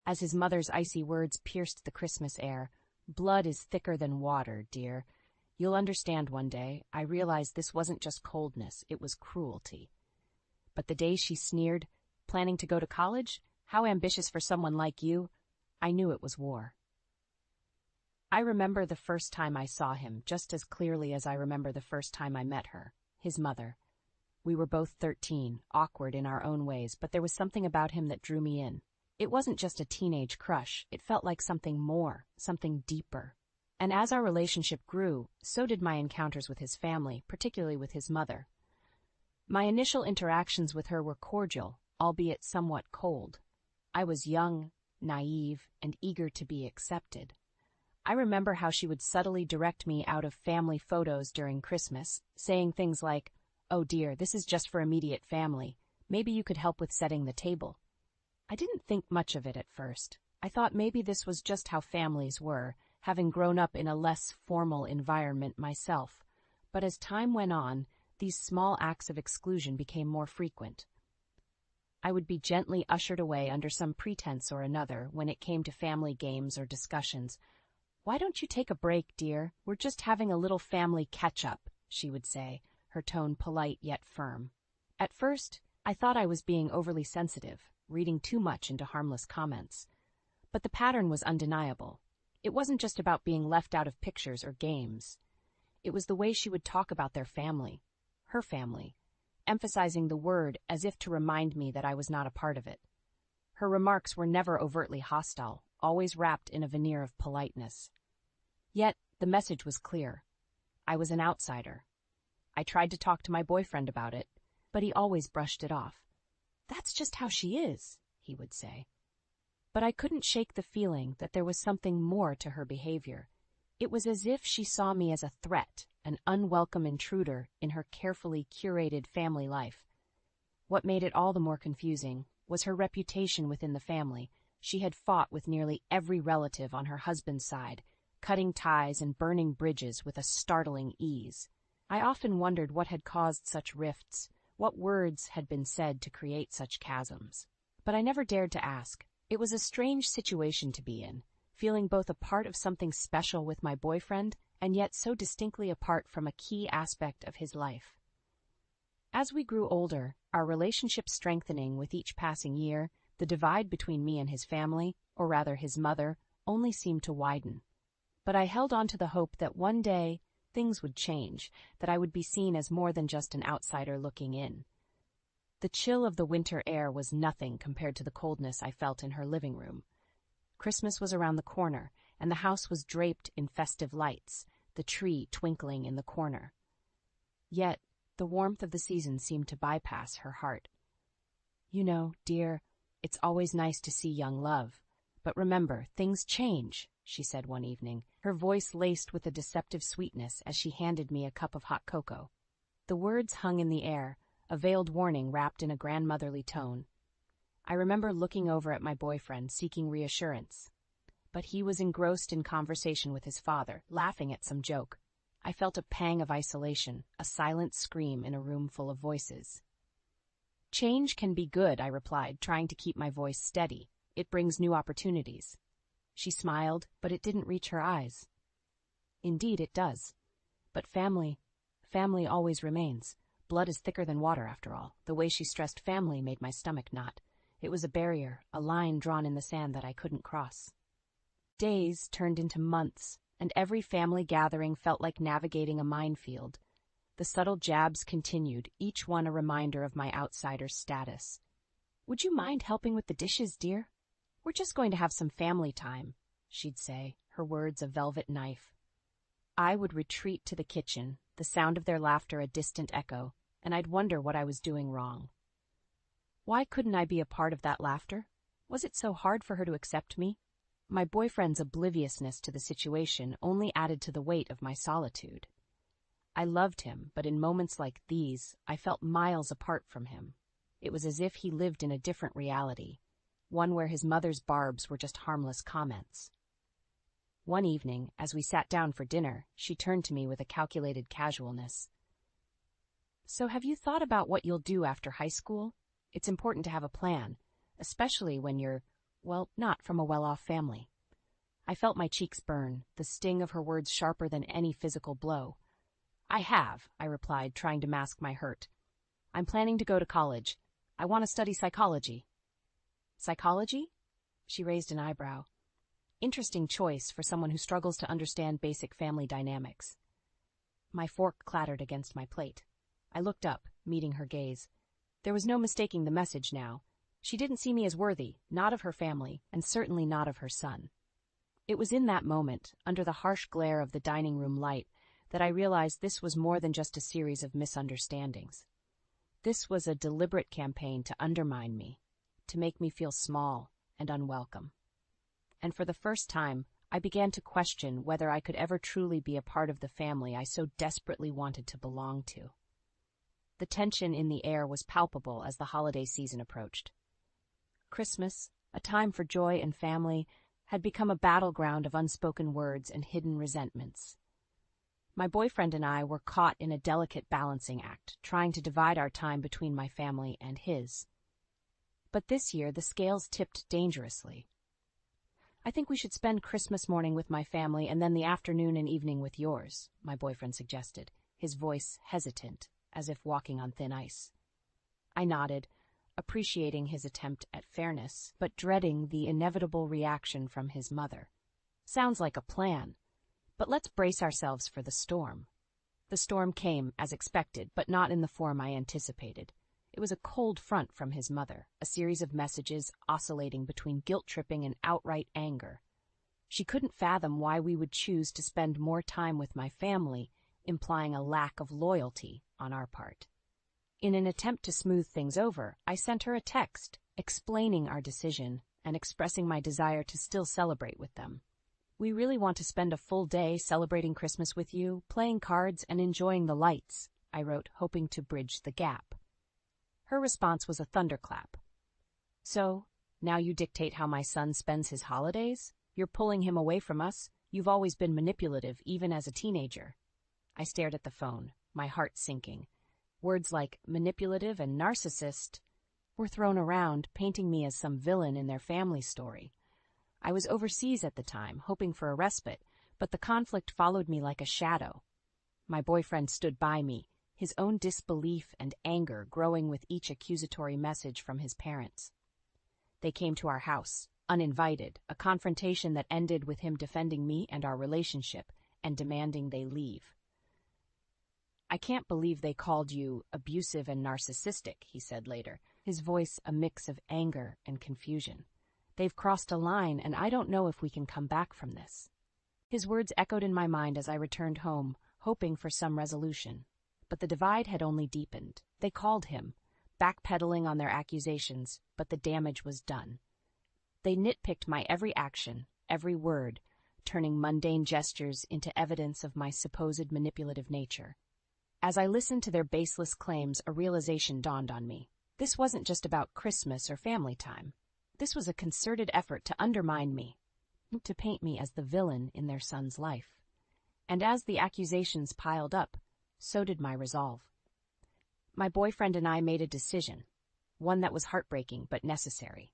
as his mother's icy words pierced the Christmas air. "Blood is thicker than water, dear. You'll understand one day. I realized this wasn't just coldness, it was cruelty." But the day she sneered, "Planning to go to college? How ambitious for someone like you," I knew it was war. I remember the first time I saw him just as clearly as I remember the first time I met her, his mother. We were both 13, awkward in our own ways, but there was something about him that drew me in. It wasn't just a teenage crush, it felt like something more, something deeper. And as our relationship grew, so did my encounters with his family, particularly with his mother. My initial interactions with her were cordial, albeit somewhat cold. I was young, naive, and eager to be accepted. I remember how she would subtly direct me out of family photos during Christmas, saying things like, "Oh dear, this is just for immediate family. Maybe you could help with setting the table." I didn't think much of it at first. I thought maybe this was just how families were, having grown up in a less formal environment myself. But as time went on, these small acts of exclusion became more frequent. I would be gently ushered away under some pretense or another when it came to family games or discussions. "Why don't you take a break, dear? We're just having a little family catch-up," she would say, her tone polite yet firm. At first, I thought I was being overly sensitive, reading too much into harmless comments. But the pattern was undeniable. It wasn't just about being left out of pictures or games. It was the way she would talk about their family, her family, emphasizing the word as if to remind me that I was not a part of it. Her remarks were never overtly hostile, always wrapped in a veneer of politeness. Yet, the message was clear. I was an outsider. I tried to talk to my boyfriend about it, but he always brushed it off. "That's just how she is," he would say. But I couldn't shake the feeling that there was something more to her behavior. It was as if she saw me as a threat, an unwelcome intruder in her carefully curated family life. What made it all the more confusing was her reputation within the family. She had fought with nearly every relative on her husband's side, cutting ties and burning bridges with a startling ease. I often wondered what had caused such rifts, what words had been said to create such chasms. But I never dared to ask. It was a strange situation to be in, feeling both a part of something special with my boyfriend and yet so distinctly apart from a key aspect of his life. As we grew older, our relationship strengthening with each passing year, the divide between me and his family, or rather his mother, only seemed to widen. But I held on to the hope that one day things would change, that I would be seen as more than just an outsider looking in. The chill of the winter air was nothing compared to the coldness I felt in her living room. Christmas was around the corner, and the house was draped in festive lights, the tree twinkling in the corner. Yet, the warmth of the season seemed to bypass her heart. "You know, dear, it's always nice to see young love. But remember, things change," she said one evening, her voice laced with a deceptive sweetness as she handed me a cup of hot cocoa. The words hung in the air, a veiled warning wrapped in a grandmotherly tone. I remember looking over at my boyfriend, seeking reassurance. But he was engrossed in conversation with his father, laughing at some joke. I felt a pang of isolation, a silent scream in a room full of voices. "Change can be good," I replied, trying to keep my voice steady. "It brings new opportunities." She smiled, but it didn't reach her eyes. "Indeed, it does. But family always remains. Blood is thicker than water, after all." The way she stressed family made my stomach knot. It was a barrier, a line drawn in the sand that I couldn't cross. Days turned into months, and every family gathering felt like navigating a minefield. The subtle jabs continued, each one a reminder of my outsider's status. "Would you mind helping with the dishes, dear? We're just going to have some family time," she'd say, her words a velvet knife. I would retreat to the kitchen, the sound of their laughter a distant echo, and I'd wonder what I was doing wrong. Why couldn't I be a part of that laughter? Was it so hard for her to accept me? My boyfriend's obliviousness to the situation only added to the weight of my solitude. I loved him, but in moments like these, I felt miles apart from him. It was as if he lived in a different reality, one where his mother's barbs were just harmless comments. One evening, as we sat down for dinner, she turned to me with a calculated casualness. "So have you thought about what you'll do after high school? It's important to have a plan, especially when you're, well, not from a well-off family. I felt my cheeks burn, the sting of her words sharper than any physical blow. I have, I replied, trying to mask my hurt. I'm planning to go to college. I want to study psychology. Psychology? She raised an eyebrow. Interesting choice for someone who struggles to understand basic family dynamics. My fork clattered against my plate. I looked up, meeting her gaze. There was no mistaking the message now. She didn't see me as worthy, not of her family, and certainly not of her son. It was in that moment, under the harsh glare of the dining room light, that I realized this was more than just a series of misunderstandings. This was a deliberate campaign to undermine me, to make me feel small and unwelcome. And for the first time, I began to question whether I could ever truly be a part of the family I so desperately wanted to belong to. The tension in the air was palpable as the holiday season approached. Christmas, a time for joy and family, had become a battleground of unspoken words and hidden resentments. My boyfriend and I were caught in a delicate balancing act, trying to divide our time between my family and his. But this year, the scales tipped dangerously. I think we should spend Christmas morning with my family and then the afternoon and evening with yours, my boyfriend suggested, his voice hesitant, as if walking on thin ice. I nodded, appreciating his attempt at fairness, but dreading the inevitable reaction from his mother. Sounds like a plan, but let's brace ourselves for the storm. The storm came, as expected, but not in the form I anticipated. It was a cold front from his mother, a series of messages oscillating between guilt-tripping and outright anger. She couldn't fathom why we would choose to spend more time with my family, implying a lack of loyalty on our part. In an attempt to smooth things over, I sent her a text, explaining our decision and expressing my desire to still celebrate with them. We really want to spend a full day celebrating Christmas with you, playing cards and enjoying the lights, I wrote, hoping to bridge the gap. Her response was a thunderclap. So, now you dictate how my son spends his holidays? You're pulling him away from us? You've always been manipulative, even as a teenager. I stared at the phone, my heart sinking. Words like manipulative and narcissist were thrown around, painting me as some villain in their family story. I was overseas at the time, hoping for a respite, but the conflict followed me like a shadow. My boyfriend stood by me, his own disbelief and anger growing with each accusatory message from his parents. They came to our house, uninvited, a confrontation that ended with him defending me and our relationship and demanding they leave. I can't believe they called you abusive and narcissistic, he said later, his voice a mix of anger and confusion. They've crossed a line, and I don't know if we can come back from this. His words echoed in my mind as I returned home, hoping for some resolution. But the divide had only deepened. They called him, backpedaling on their accusations, but the damage was done. They nitpicked my every action, every word, turning mundane gestures into evidence of my supposed manipulative nature. As I listened to their baseless claims, a realization dawned on me. This wasn't just about Christmas or family time. This was a concerted effort to undermine me, to paint me as the villain in their son's life. And as the accusations piled up, so did my resolve. My boyfriend and I made a decision, one that was heartbreaking but necessary.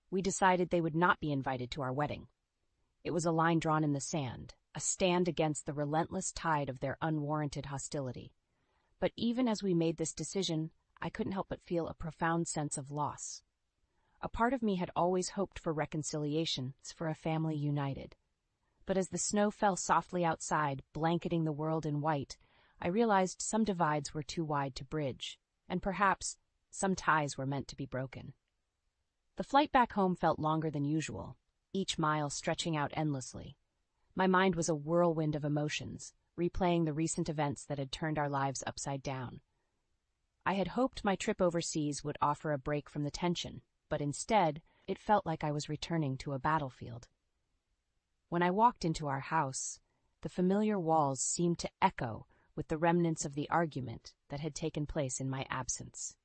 We decided they would not be invited to our wedding. It was a line drawn in the sand, a stand against the relentless tide of their unwarranted hostility. But even as we made this decision, I couldn't help but feel a profound sense of loss. A part of me had always hoped for reconciliation, for a family united. But as the snow fell softly outside, blanketing the world in white, I realized some divides were too wide to bridge, and perhaps some ties were meant to be broken. The flight back home felt longer than usual, each mile stretching out endlessly. My mind was a whirlwind of emotions, replaying the recent events that had turned our lives upside down. I had hoped my trip overseas would offer a break from the tension, but instead, it felt like I was returning to a battlefield. When I walked into our house, the familiar walls seemed to echo with the remnants of the argument that had taken place in my absence.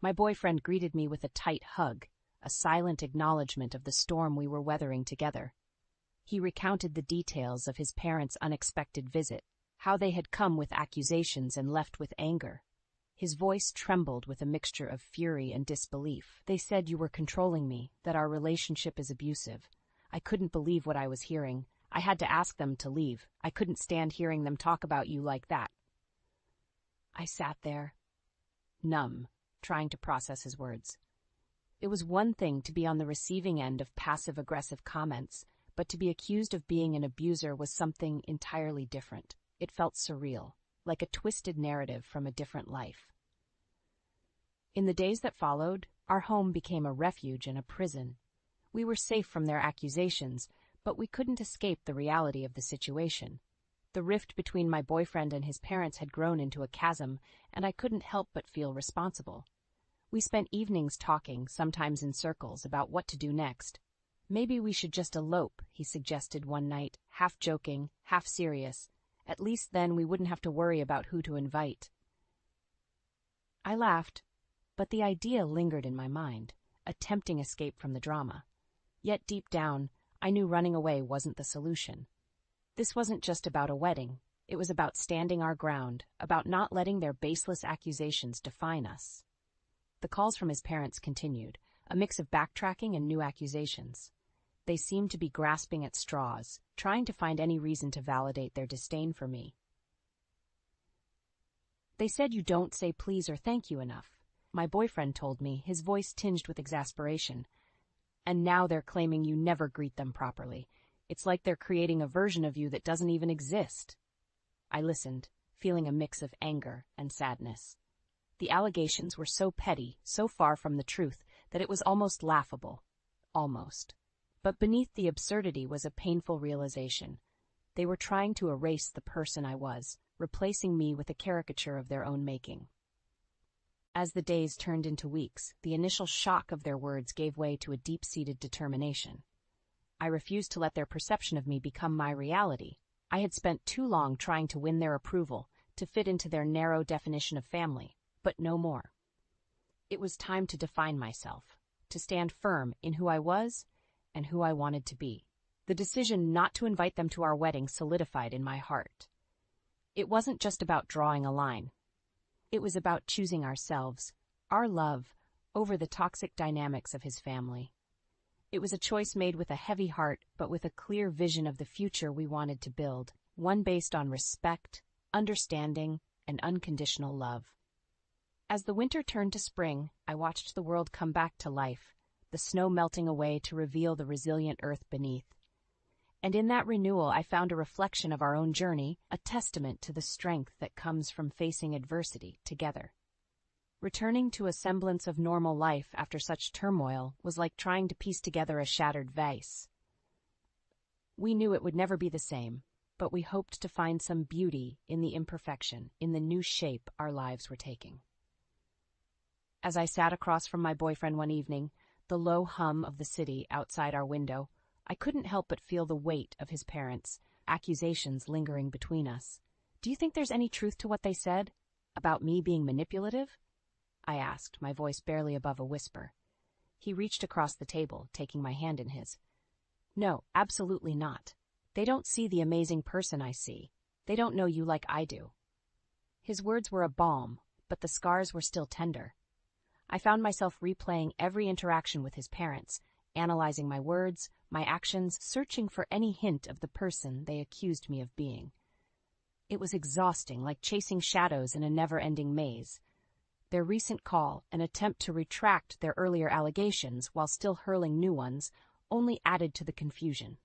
My boyfriend greeted me with a tight hug, a silent acknowledgement of the storm we were weathering together. He recounted the details of his parents' unexpected visit, how they had come with accusations and left with anger. His voice trembled with a mixture of fury and disbelief. "They said you were controlling me, that our relationship is abusive." I couldn't believe what I was hearing. I had to ask them to leave. I couldn't stand hearing them talk about you like that. I sat there, numb, trying to process his words. It was one thing to be on the receiving end of passive-aggressive comments, but to be accused of being an abuser was something entirely different. It felt surreal, like a twisted narrative from a different life. In the days that followed, our home became a refuge and a prison. We were safe from their accusations, but we couldn't escape the reality of the situation. The rift between my boyfriend and his parents had grown into a chasm, and I couldn't help but feel responsible. We spent evenings talking, sometimes in circles, about what to do next. "Maybe we should just elope," he suggested one night, half joking, half serious. "At least then we wouldn't have to worry about who to invite." I laughed, but the idea lingered in my mind, a tempting escape from the drama. Yet deep down, I knew running away wasn't the solution. This wasn't just about a wedding. It was about standing our ground, about not letting their baseless accusations define us. The calls from his parents continued, a mix of backtracking and new accusations. They seemed to be grasping at straws, trying to find any reason to validate their disdain for me. "They said you don't say please or thank you enough," my boyfriend told me, his voice tinged with exasperation. "And now they're claiming you never greet them properly. It's like they're creating a version of you that doesn't even exist." I listened, feeling a mix of anger and sadness. The allegations were so petty, so far from the truth, that it was almost laughable. Almost. But beneath the absurdity was a painful realization. They were trying to erase the person I was, replacing me with a caricature of their own making. As the days turned into weeks, the initial shock of their words gave way to a deep-seated determination. I refused to let their perception of me become my reality. I had spent too long trying to win their approval, to fit into their narrow definition of family, but no more. It was time to define myself, to stand firm in who I was and who I wanted to be. The decision not to invite them to our wedding solidified in my heart. It wasn't just about drawing a line. It was about choosing ourselves, our love, over the toxic dynamics of his family. It was a choice made with a heavy heart, but with a clear vision of the future we wanted to build, one based on respect, understanding, and unconditional love. As the winter turned to spring, I watched the world come back to life, the snow melting away to reveal the resilient earth beneath. And in that renewal, I found a reflection of our own journey, a testament to the strength that comes from facing adversity together. Returning to a semblance of normal life after such turmoil was like trying to piece together a shattered vase. We knew it would never be the same, but we hoped to find some beauty in the imperfection, in the new shape our lives were taking. As I sat across from my boyfriend one evening, the low hum of the city outside our window, I couldn't help but feel the weight of his parents, accusations lingering between us. "Do you think there's any truth to what they said? About me being manipulative?" I asked, my voice barely above a whisper. He reached across the table, taking my hand in his. "No, absolutely not. They don't see the amazing person I see. They don't know you like I do." His words were a balm, but the scars were still tender. I found myself replaying every interaction with his parents, analyzing my words, my actions, searching for any hint of the person they accused me of being. It was exhausting, like chasing shadows in a never-ending maze. Their recent call, an attempt to retract their earlier allegations while still hurling new ones, only added to the confusion.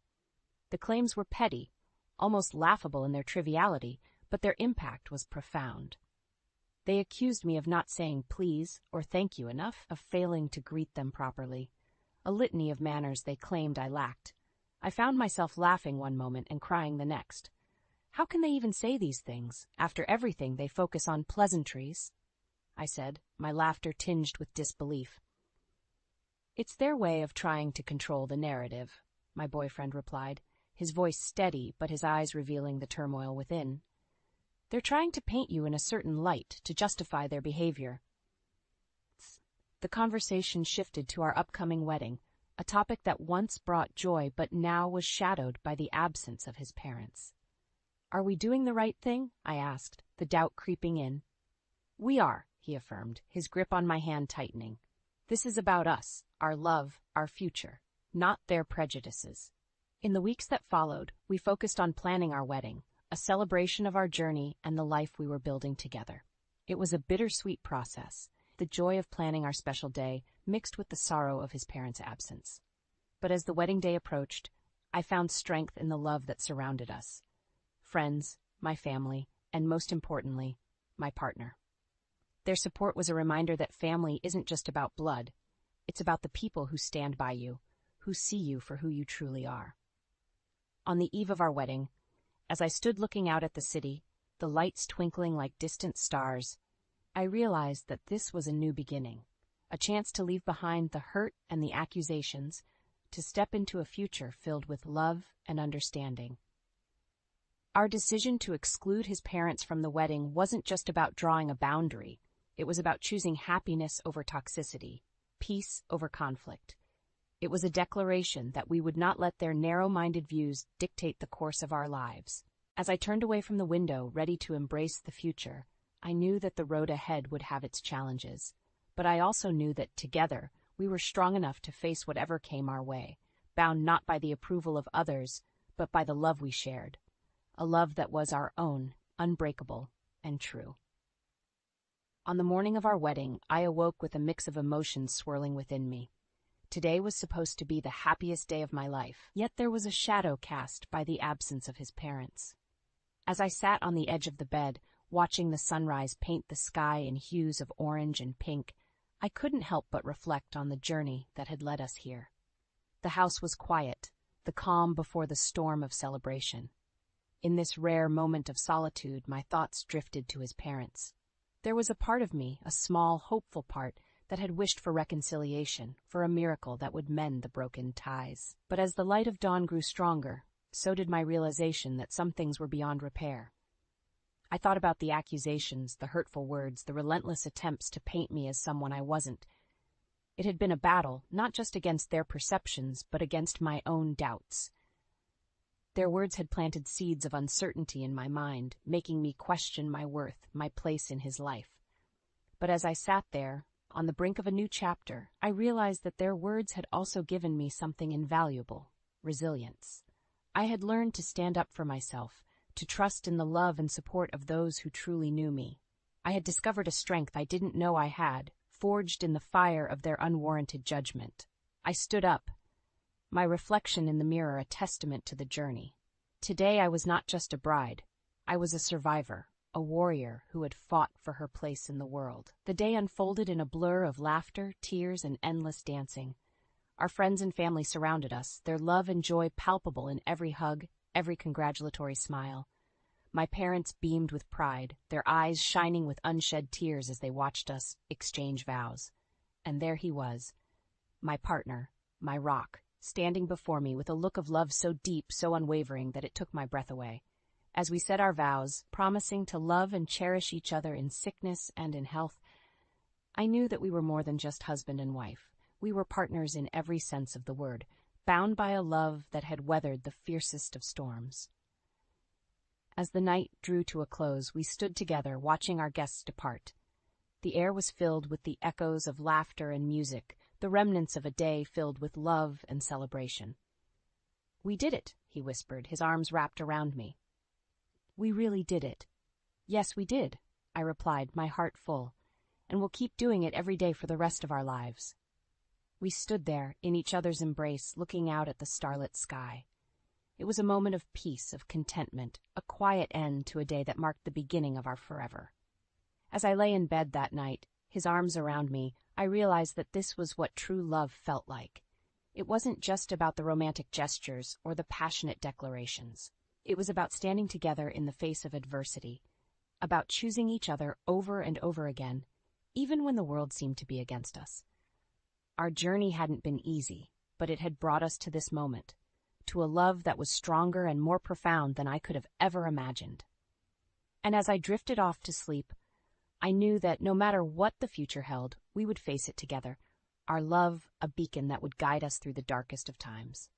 The claims were petty, almost laughable in their triviality, but their impact was profound. They accused me of not saying please or thank you enough, of failing to greet them properly, a litany of manners they claimed I lacked. I found myself laughing one moment and crying the next. How can they even say these things? After everything, they focus on pleasantries, I said, my laughter tinged with disbelief. "It's their way of trying to control the narrative," my boyfriend replied, his voice steady but his eyes revealing the turmoil within. "They're trying to paint you in a certain light to justify their behavior." The conversation shifted to our upcoming wedding, a topic that once brought joy but now was shadowed by the absence of his parents. "Are we doing the right thing?" I asked, the doubt creeping in. "We are," he affirmed, his grip on my hand tightening. This is about us, our love, our future, not their prejudices. In the weeks that followed, we focused on planning our wedding, a celebration of our journey and the life we were building together. It was a bittersweet process, the joy of planning our special day mixed with the sorrow of his parents' absence. But as the wedding day approached, I found strength in the love that surrounded us. Friends, my family, and most importantly, my partner. Their support was a reminder that family isn't just about blood. It's about the people who stand by you, who see you for who you truly are. On the eve of our wedding, as I stood looking out at the city, the lights twinkling like distant stars, I realized that this was a new beginning, a chance to leave behind the hurt and the accusations, to step into a future filled with love and understanding. Our decision to exclude his parents from the wedding wasn't just about drawing a boundary. It was about choosing happiness over toxicity, peace over conflict. It was a declaration that we would not let their narrow-minded views dictate the course of our lives. As I turned away from the window, ready to embrace the future, I knew that the road ahead would have its challenges. But I also knew that together, we were strong enough to face whatever came our way, bound not by the approval of others, but by the love we shared. A love that was our own, unbreakable, and true. On the morning of our wedding, I awoke with a mix of emotions swirling within me. Today was supposed to be the happiest day of my life, yet there was a shadow cast by the absence of his parents. As I sat on the edge of the bed, watching the sunrise paint the sky in hues of orange and pink, I couldn't help but reflect on the journey that had led us here. The house was quiet, the calm before the storm of celebration. In this rare moment of solitude, my thoughts drifted to his parents. There was a part of me, a small, hopeful part, that had wished for reconciliation, for a miracle that would mend the broken ties. But as the light of dawn grew stronger, so did my realization that some things were beyond repair. I thought about the accusations, the hurtful words, the relentless attempts to paint me as someone I wasn't. It had been a battle, not just against their perceptions, but against my own doubts. Their words had planted seeds of uncertainty in my mind, making me question my worth, my place in his life. But as I sat there, on the brink of a new chapter, I realized that their words had also given me something invaluable: resilience. I had learned to stand up for myself, to trust in the love and support of those who truly knew me. I had discovered a strength I didn't know I had, forged in the fire of their unwarranted judgment. I stood up, my reflection in the mirror a testament to the journey. Today I was not just a bride. I was a survivor, a warrior who had fought for her place in the world. The day unfolded in a blur of laughter, tears, and endless dancing. Our friends and family surrounded us, their love and joy palpable in every hug, every congratulatory smile. My parents beamed with pride, their eyes shining with unshed tears as they watched us exchange vows. And there he was, my partner, my rock, standing before me with a look of love so deep, so unwavering that it took my breath away. As we said our vows, promising to love and cherish each other in sickness and in health, I knew that we were more than just husband and wife. We were partners in every sense of the word, bound by a love that had weathered the fiercest of storms. As the night drew to a close, we stood together, watching our guests depart. The air was filled with the echoes of laughter and music, the remnants of a day filled with love and celebration. "We did it," he whispered, his arms wrapped around me. "We really did it." "Yes, we did," I replied, my heart full, "and we'll keep doing it every day for the rest of our lives." We stood there, in each other's embrace, looking out at the starlit sky. It was a moment of peace, of contentment, a quiet end to a day that marked the beginning of our forever. As I lay in bed that night, his arms around me, I realized that this was what true love felt like. It wasn't just about the romantic gestures or the passionate declarations. It was about standing together in the face of adversity, about choosing each other over and over again, even when the world seemed to be against us. Our journey hadn't been easy, but it had brought us to this moment, to a love that was stronger and more profound than I could have ever imagined. And as I drifted off to sleep, I knew that no matter what the future held, we would face it together, our love a beacon that would guide us through the darkest of times.